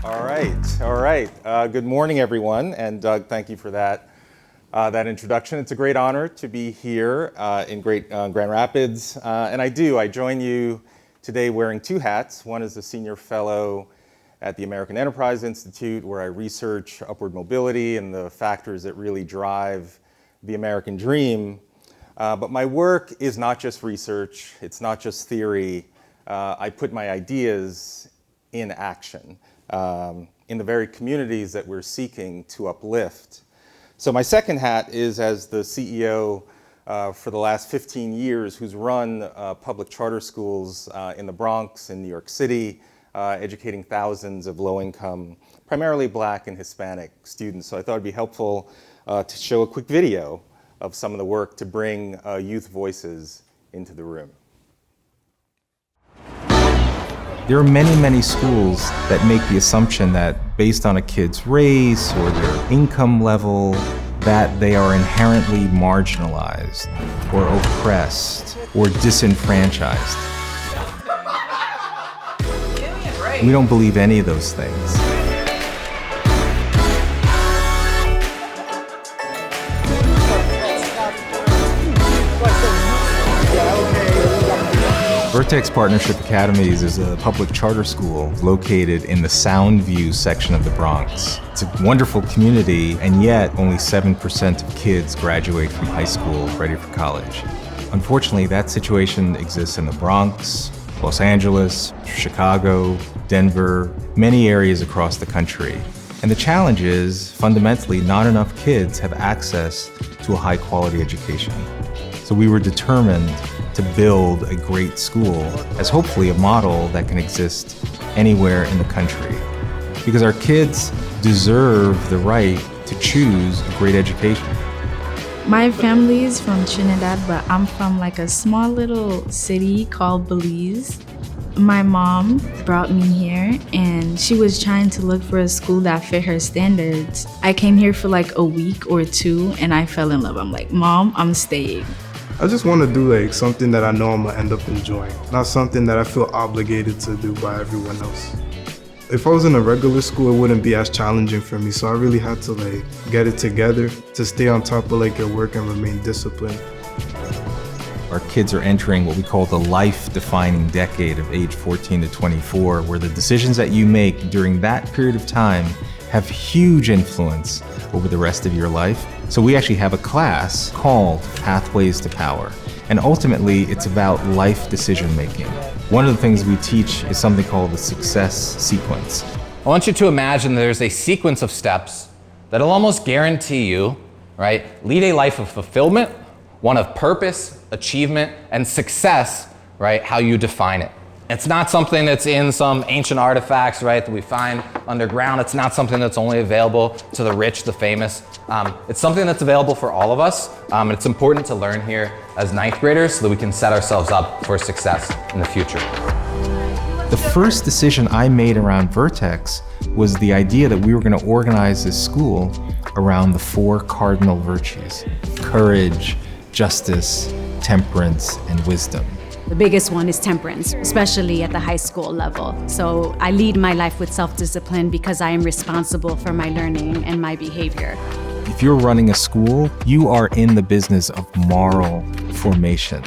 All right. Good morning, everyone. And Doug, thank you for that introduction. It's a great honor to be here in Grand Rapids. And I join you today wearing two hats. One is a senior fellow at the American Enterprise Institute, where I research upward mobility and the factors that really drive the American dream. But my work is not just research. It's not just theory. I put my ideas in action. In the very communities that we're seeking to uplift. So my second hat is as the CEO for the last 15 years who's run public charter schools in the Bronx, in New York City, educating thousands of low-income, primarily Black and Hispanic students. So I thought it'd be helpful to show a quick video of some of the work to bring youth voices into the room. There are many, many schools that make the assumption that based on a kid's race or their income level, that they are inherently marginalized or oppressed or disenfranchised. We don't believe any of those things. Vertex Partnership Academies is a public charter school located in the Soundview section of the Bronx. It's a wonderful community, and yet only 7% of kids graduate from high school ready for college. Unfortunately, that situation exists in the Bronx, Los Angeles, Chicago, Denver, many areas across the country. And the challenge is, fundamentally, not enough kids have access to a high-quality education. So we were determined to build a great school as hopefully a model that can exist anywhere in the country. Because our kids deserve the right to choose a great education. My family is from Trinidad, but I'm from like a small little city called Belize. My mom brought me here and she was trying to look for a school that fit her standards. I came here for like a week or two and I fell in love. I'm like, Mom, I'm staying. I just want to do like something that I know I'm gonna end up enjoying, not something that I feel obligated to do by everyone else. If I was in a regular school, it wouldn't be as challenging for me, so I really had to like get it together to stay on top of like your work and remain disciplined. Our kids are entering what we call the life-defining decade of age 14 to 24, where the decisions that you make during that period of time have huge influence over the rest of your life. So we actually have a class called Pathways to Power. And ultimately, it's about life decision making. One of the things we teach is something called the success sequence. I want you to imagine there's a sequence of steps that'll almost guarantee you, right, lead a life of fulfillment, one of purpose, achievement, and success, right, how you define it. It's not something that's in some ancient artifacts, right, that we find underground. It's not something that's only available to the rich, the famous. It's something that's available for all of us. And it's important to learn here as ninth graders so that we can set ourselves up for success in the future. The first decision I made around Vertex was the idea that we were going to organize this school around the 4 cardinal virtues: courage, justice, temperance, and wisdom. The biggest one is temperance, especially at the high school level. So I lead my life with self-discipline because I am responsible for my learning and my behavior. If you're running a school, you are in the business of moral formation.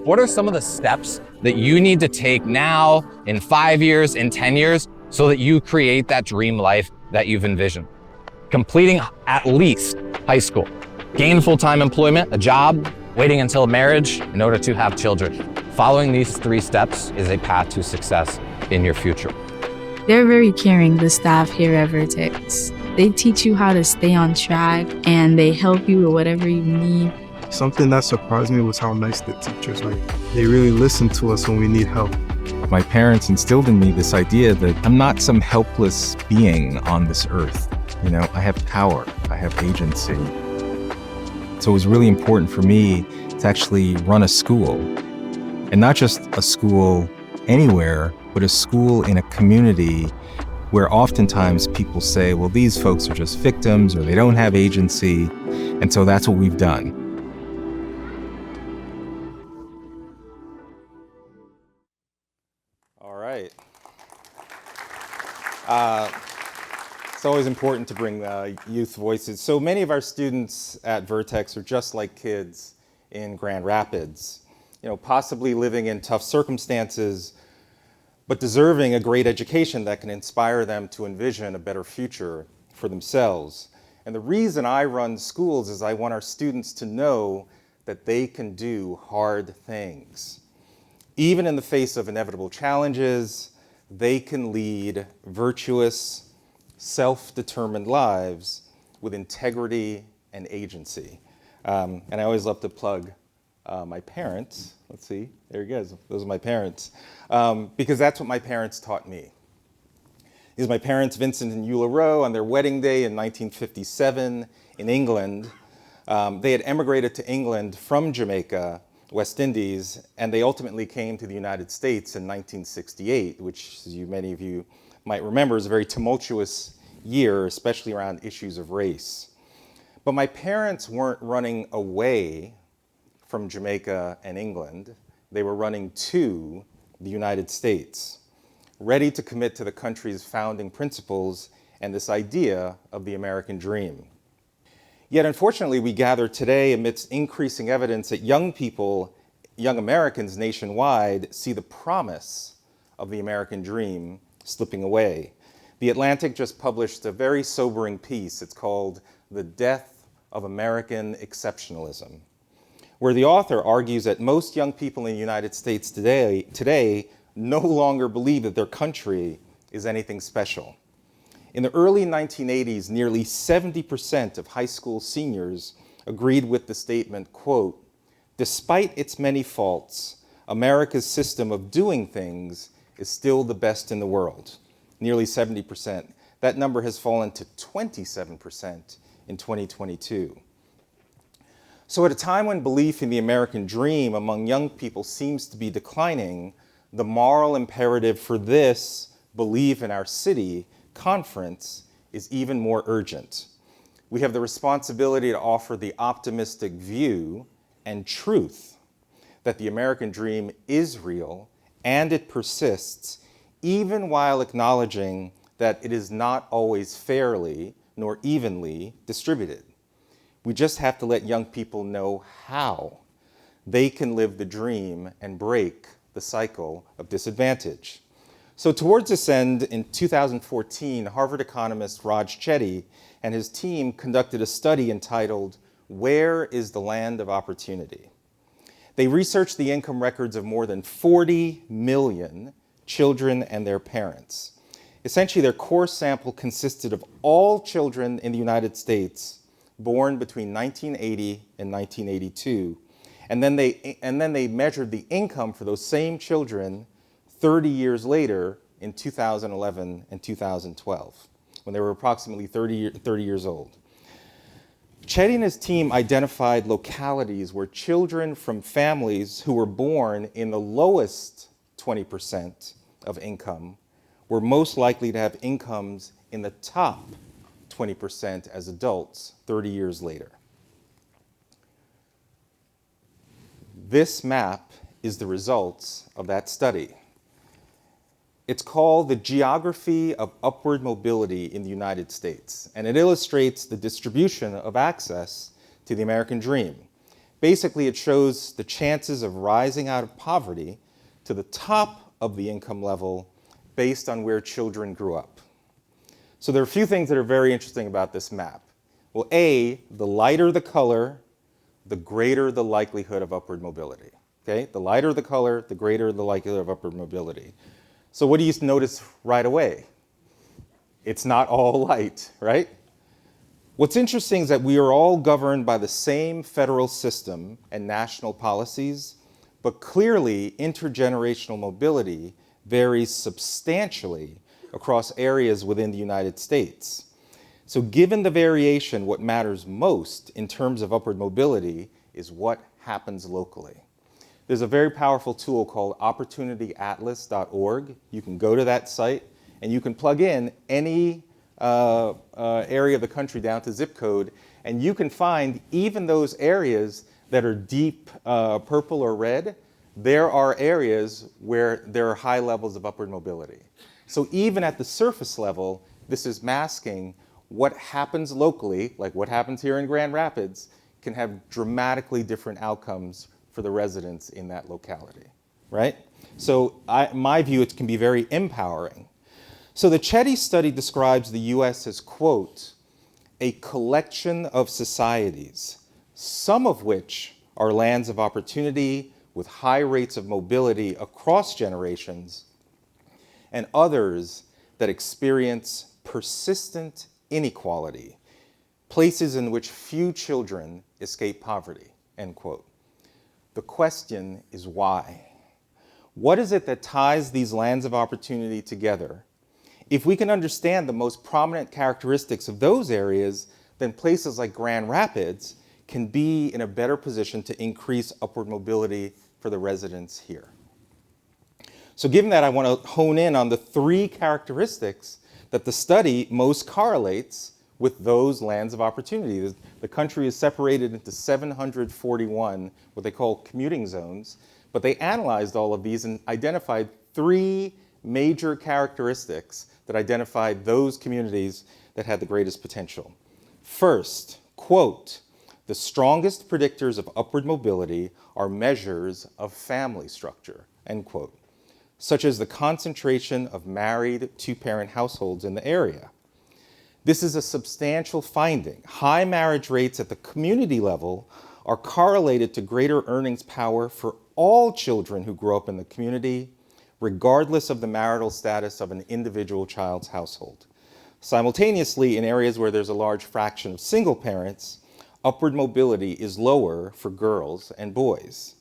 What are some of the steps that you need to take now, in 5 years, in 10 years, so that you create that dream life that you've envisioned? Completing at least high school, gain full-time employment, a job, waiting until marriage in order to have children. Following these 3 steps is a path to success in your future. They're very caring, the staff here at Vertex. They teach you how to stay on track and they help you with whatever you need. Something that surprised me was how nice the teachers were. They really listen to us when we need help. My parents instilled in me this idea that I'm not some helpless being on this earth. You know, I have power, I have agency. So it was really important for me to actually run a school. And not just a school anywhere, but a school in a community where oftentimes people say, well, these folks are just victims or they don't have agency. And so that's what we've done. It's always important to bring youth voices. So many of our students at Vertex are just like kids in Grand Rapids, possibly living in tough circumstances, but deserving a great education that can inspire them to envision a better future for themselves. And the reason I run schools is I want our students to know that they can do hard things. Even in the face of inevitable challenges, they can lead virtuous, self-determined lives with integrity and agency. And I always love to plug my parents. Let's see, there he goes. Those are my parents. Because that's what my parents taught me. These are my parents, Vincent and Eula Rowe, on their wedding day in 1957 in England. They had emigrated to England from Jamaica, West Indies, and they ultimately came to the United States in 1968, which, as many of you might remember, is a very tumultuous year, especially around issues of race. But my parents weren't running away from Jamaica and England. They were running to the United States, ready to commit to the country's founding principles and this idea of the American dream. Yet, unfortunately, we gather today amidst increasing evidence that young people, young Americans nationwide, see the promise of the American dream slipping away. The Atlantic just published a very sobering piece. It's called "The Death of American Exceptionalism," where the author argues that most young people in the United States today no longer believe that their country is anything special. In the early 1980s, nearly 70% of high school seniors agreed with the statement, quote, "Despite its many faults, America's system of doing things is still the best in the world." Nearly 70%. That number has fallen to 27% in 2022. So at a time when belief in the American dream among young people seems to be declining, the moral imperative for this Believe in Our City conference is even more urgent. We have the responsibility to offer the optimistic view and truth that the American dream is real and it persists, even while acknowledging that it is not always fairly nor evenly distributed. We just have to let young people know how they can live the dream and break the cycle of disadvantage. So towards this end, in 2014, Harvard economist Raj Chetty and his team conducted a study entitled, "Where is the Land of Opportunity?" They researched the income records of more than 40 million children and their parents. Essentially, their core sample consisted of all children in the United States born between 1980 and 1982. And then they measured the income for those same children 30 years later in 2011 and 2012, when they were approximately 30 years old. Chetty and his team identified localities where children from families who were born in the lowest 20% of income were most likely to have incomes in the top 20% as adults 30 years later. This map is the results of that study. It's called The Geography of Upward Mobility in the United States, and it illustrates the distribution of access to the American dream. Basically, it shows the chances of rising out of poverty to the top of the income level based on where children grew up. So there are a few things that are very interesting about this map. Well, A, the lighter the color, the greater the likelihood of upward mobility. Okay? The lighter the color, the greater the likelihood of upward mobility. So what do you notice right away? It's not all light, right? What's interesting is that we are all governed by the same federal system and national policies, but clearly intergenerational mobility varies substantially across areas within the United States. So given the variation, what matters most in terms of upward mobility is what happens locally. There's a very powerful tool called opportunityatlas.org. You can go to that site and you can plug in any area of the country down to zip code, and you can find even those areas that are deep purple or red, there are areas where there are high levels of upward mobility. So even at the surface level, this is masking what happens locally, like what happens here in Grand Rapids, can have dramatically different outcomes for the residents in that locality, right? So my view, it can be very empowering. So the Chetty study describes the US as, quote, a collection of societies, some of which are lands of opportunity with high rates of mobility across generations, and others that experience persistent inequality, places in which few children escape poverty, end quote. The question is why? What is it that ties these lands of opportunity together? If we can understand the most prominent characteristics of those areas, then places like Grand Rapids can be in a better position to increase upward mobility for the residents here. So given that, I want to hone in on the three characteristics that the study most correlates with those lands of opportunity. The country is separated into 741, what they call commuting zones, but they analyzed all of these and identified three major characteristics that identified those communities that had the greatest potential. First, quote, the strongest predictors of upward mobility are measures of family structure, end quote, such as the concentration of married two-parent households in the area. This is a substantial finding. High marriage rates at the community level are correlated to greater earnings power for all children who grow up in the community, regardless of the marital status of an individual child's household. Simultaneously, in areas where there's a large fraction of single parents, upward mobility is lower for girls and boys.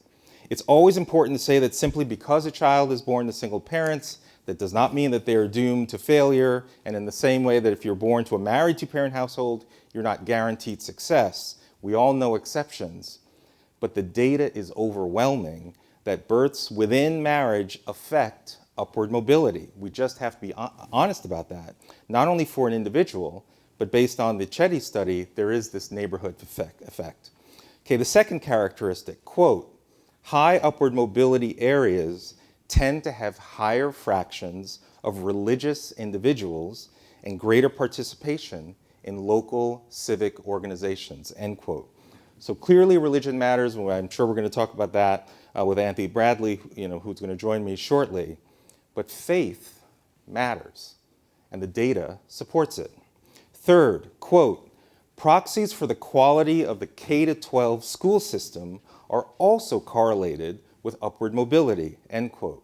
It's always important to say that simply because a child is born to single parents, that does not mean that they are doomed to failure, and in the same way that if you're born to a married two-parent household, you're not guaranteed success. We all know exceptions, but the data is overwhelming that births within marriage affect upward mobility. We just have to be honest about that, not only for an individual, but based on the Chetty study, there is this neighborhood effect. Okay, the second characteristic, quote, high upward mobility areas tend to have higher fractions of religious individuals and greater participation in local civic organizations, end quote. So clearly religion matters, and I'm sure we're going to talk about that with Anthony Bradley, who's going to join me shortly. But faith matters, and the data supports it. Third, quote, proxies for the quality of the K-12 school system are also correlated with upward mobility, end quote.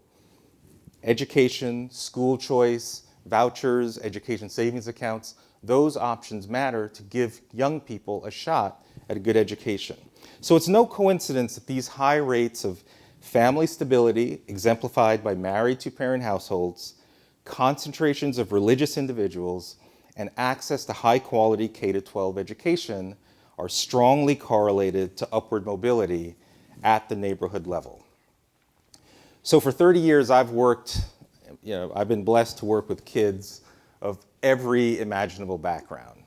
Education, school choice, vouchers, education savings accounts, those options matter to give young people a shot at a good education. So it's no coincidence that these high rates of family stability, exemplified by married two-parent households, concentrations of religious individuals, and access to high-quality K-12 education are strongly correlated to upward mobility at the neighborhood level. So for 30 years, I've been blessed to work with kids of every imaginable background.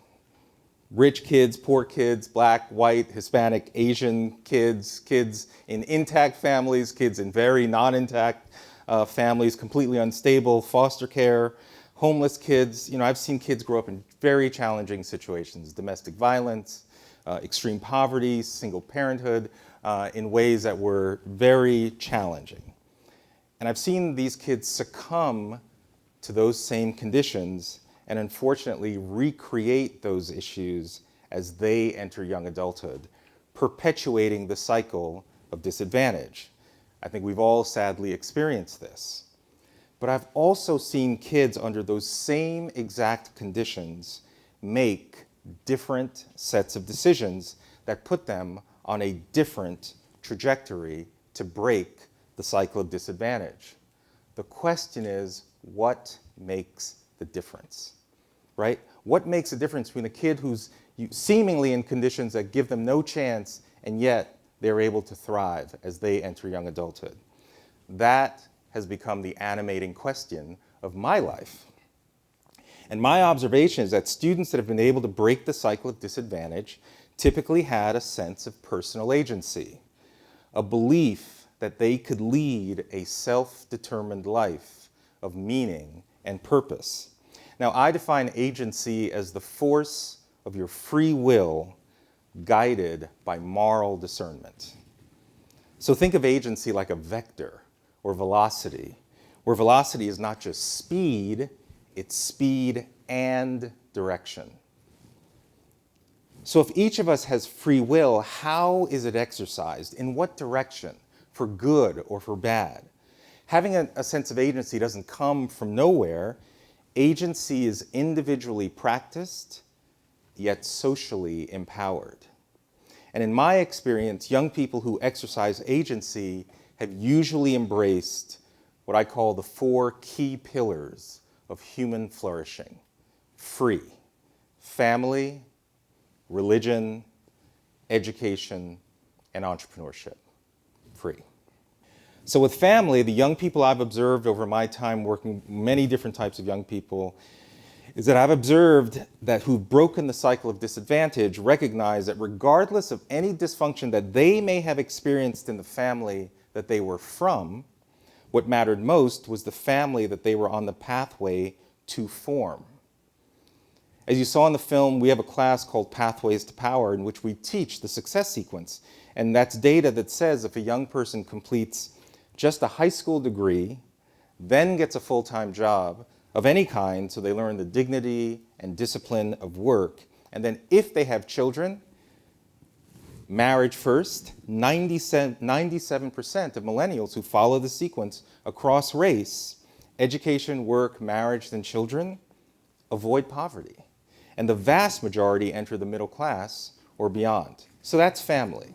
Rich kids, poor kids, black, white, Hispanic, Asian kids, kids in intact families, kids in very non-intact families, completely unstable, foster care, homeless kids. I've seen kids grow up in very challenging situations, domestic violence, extreme poverty, single parenthood, in ways that were very challenging. And I've seen these kids succumb to those same conditions and unfortunately recreate those issues as they enter young adulthood, perpetuating the cycle of disadvantage. I think we've all sadly experienced this. But I've also seen kids under those same exact conditions make different sets of decisions that put them on a different trajectory to break the cycle of disadvantage. The question is, what makes the difference, right? What makes a difference between a kid who's seemingly in conditions that give them no chance, and yet they're able to thrive as they enter young adulthood? That has become the animating question of my life. And my observation is that students that have been able to break the cycle of disadvantage typically had a sense of personal agency, a belief that they could lead a self-determined life of meaning and purpose. Now, I define agency as the force of your free will guided by moral discernment. So think of agency like a vector or velocity, where velocity is not just speed, it's speed and direction. So if each of us has free will, how is it exercised? In what direction? For good or for bad? Having a sense of agency doesn't come from nowhere. Agency is individually practiced, yet socially empowered. And in my experience, young people who exercise agency have usually embraced what I call the 4 key pillars of human flourishing: free, family, religion, education, and entrepreneurship. Free. So with family, the young people I've observed over my time working with many different types of young people is that I've observed that who've broken the cycle of disadvantage recognize that regardless of any dysfunction that they may have experienced in the family that they were from, what mattered most was the family that they were on the pathway to form. As you saw in the film, we have a class called Pathways to Power in which we teach the success sequence. And that's data that says if a young person completes just a high school degree, then gets a full-time job of any kind, so they learn the dignity and discipline of work, and then if they have children, marriage first, 97% of millennials who follow the sequence across race, education, work, marriage, then children, avoid poverty. And the vast majority enter the middle class or beyond. So that's family.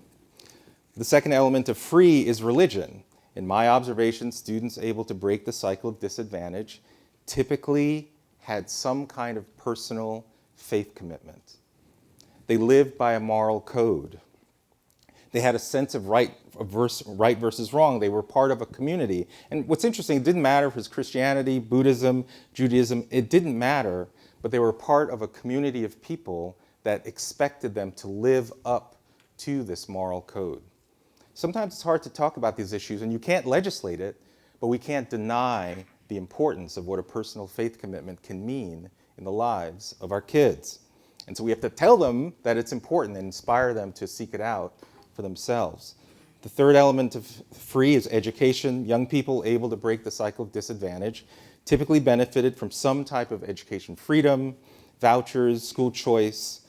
The second element of free is religion. In my observation, students able to break the cycle of disadvantage typically had some kind of personal faith commitment. They lived by a moral code. They had a sense of right versus wrong. They were part of a community. And what's interesting, it didn't matter if it was Christianity, Buddhism, Judaism, it didn't matter, but they were part of a community of people that expected them to live up to this moral code. Sometimes it's hard to talk about these issues, and you can't legislate it, but we can't deny the importance of what a personal faith commitment can mean in the lives of our kids. And so we have to tell them that it's important and inspire them to seek it out for themselves. The third element of free is education. Young people able to break the cycle of disadvantage typically benefited from some type of education freedom, vouchers, school choice.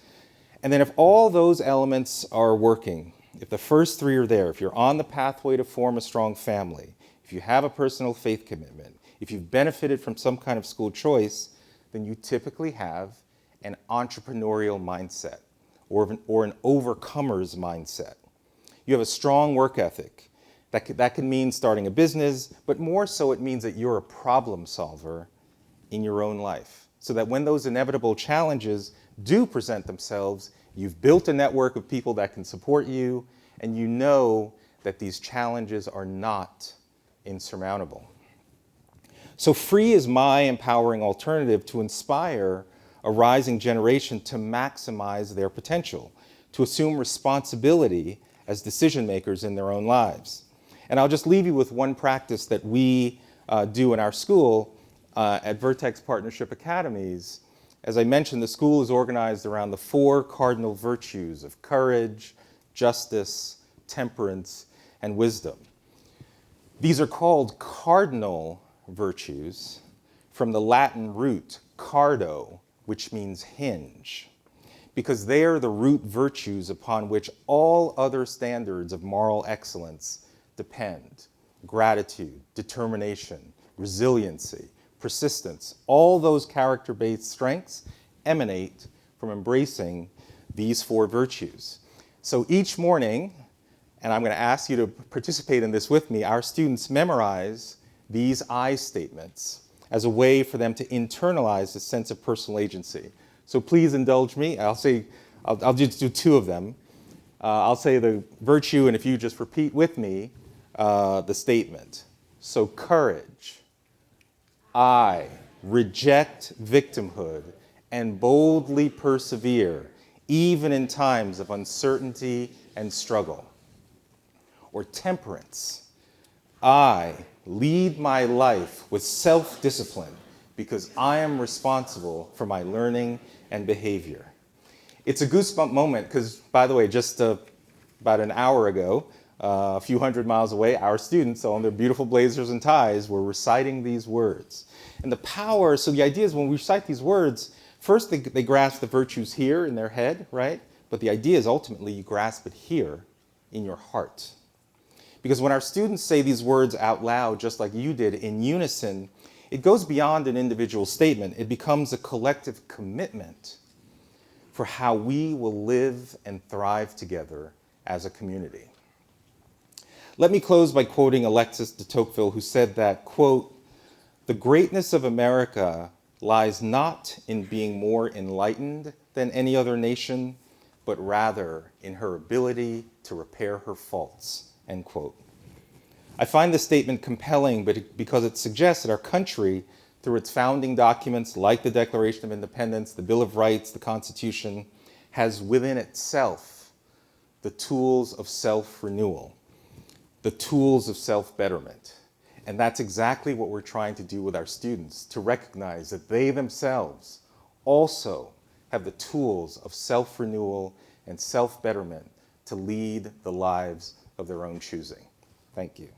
And then if all those elements are working, if the first 3 are there, if you're on the pathway to form a strong family, if you have a personal faith commitment, if you've benefited from some kind of school choice, then you typically have an entrepreneurial mindset or an overcomer's mindset. You have a strong work ethic. That can mean starting a business, but more so it means that you're a problem solver in your own life. So that when those inevitable challenges do present themselves, you've built a network of people that can support you, and you know that these challenges are not insurmountable. So free is my empowering alternative to inspire a rising generation to maximize their potential, to assume responsibility as decision makers in their own lives. And I'll just leave you with one practice that we do in our school at Vertex Partnership Academies. As I mentioned, the school is organized around the 4 cardinal virtues of courage, justice, temperance, and wisdom. These are called cardinal virtues from the Latin root cardo, which means hinge, because they are the root virtues upon which all other standards of moral excellence depend. Gratitude, determination, resiliency, persistence, all those character-based strengths emanate from embracing these 4 virtues. So each morning, and I'm going to ask you to participate in this with me, our students memorize these I statements as a way for them to internalize the sense of personal agency. So please indulge me. I'll just do 2 of them. I'll say the virtue, and if you just repeat with me the statement. So courage. I reject victimhood and boldly persevere, even in times of uncertainty and struggle. Or temperance. I lead my life with self-discipline because I am responsible for my learning and behavior. It's a goosebump moment because, by the way, just about an hour ago, a few hundred miles away, our students on their beautiful blazers and ties were reciting these words. And the power, so the idea is when we recite these words, first they grasp the virtues here in their head, right? But the idea is ultimately you grasp it here in your heart. Because when our students say these words out loud, just like you did, in unison, it goes beyond an individual statement. It becomes a collective commitment for how we will live and thrive together as a community. Let me close by quoting Alexis de Tocqueville, who said that, quote, "The greatness of America lies not in being more enlightened than any other nation, but rather in her ability to repair her faults," end quote. I find this statement compelling because it suggests that our country, through its founding documents like the Declaration of Independence, the Bill of Rights, the Constitution, has within itself the tools of self-renewal, the tools of self-betterment. And that's exactly what we're trying to do with our students, to recognize that they themselves also have the tools of self-renewal and self-betterment to lead the lives of their own choosing. Thank you.